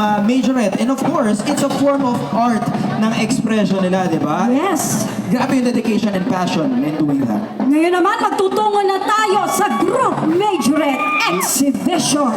Majorette. And of course, it's a form of art ng expression nila, di ba? Yes. Grabe yung dedication and passion in doing that. Ngayon naman, magtutungo na tayo sa Group Majorette Exhibition.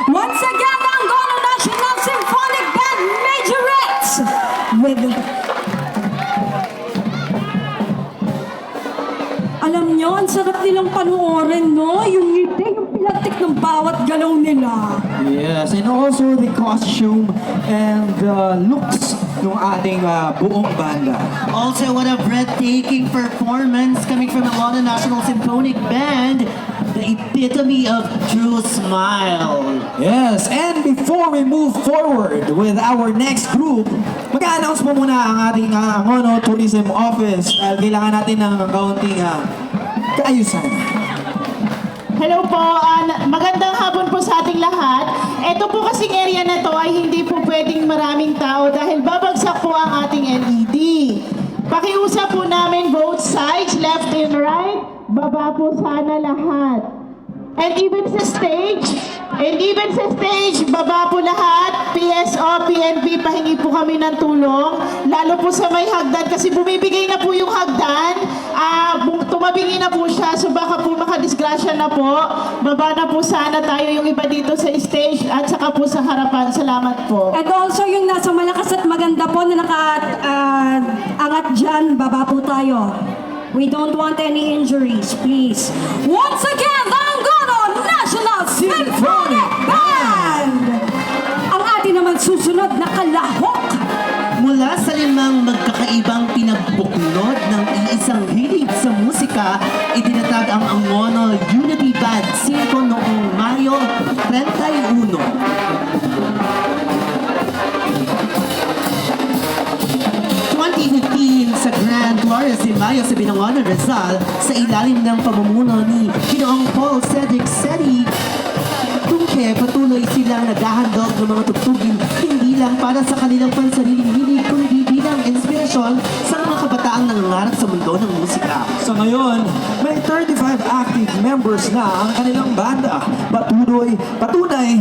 Once again, ang Angono National Symphonic Band Majorettes with... Alam nyo, ang sarap nilang panoorin, no? Yung ngiti, yung pilantik ng bawat galaw nila. Yes, and also the costume and the looks ng ating buong banda. Also, what a breathtaking performance coming from the Angono National Symphonic Band, the epitome of true smile. Yes, and before we move forward with our next group, mag-a-announce po muna ang ating Angono Tourism Office. Kailangan natin ng kaunting kaayusan. Hello po, magandang hapon po sa ating lahat. Ito po kasing area na to ay hindi po pwedeng maraming tao dahil babagsak po ang ating LED. Pakiusap po namin both sides, left and right, baba po sana lahat. And even sa stage, baba po lahat. PSO, PNP, pahingi po kami ng tulong. Lalo po sa may hagdan kasi bumibigay na po yung hagdan. Tumabingi na po siya, so baka po makadisgrasya na po. Baba na po sana tayo yung iba dito sa stage at saka po sa harapan. Salamat po. And also yung nasa malakas at maganda po na naka-angat dyan, baba po tayo. We don't want any injuries, please. Once again, the Angono National Symphonic Band! Ang ating naman susunod na kalahok. Mula sa limang magkakaibang pinagbuklod ng iisang hilig sa musika, itinatag ang Angono Unity Band 5 noong Mayo 31. 2015 sa Grand Glorious de Mayo sa Binangonan, Rizal, sa ilalim ng pamumuno ni Ginoong Paul Cedric Seti, Tungke, patuloy silang naghahandog ng mga tugtugin hindi lang para sa kanilang pansariling hilig, kundi bilang inspirasyon sa mga kabataang nangangarap sa mundo ng musika. So ngayon, may 35 25 active members na ang kanilang banda. Patunay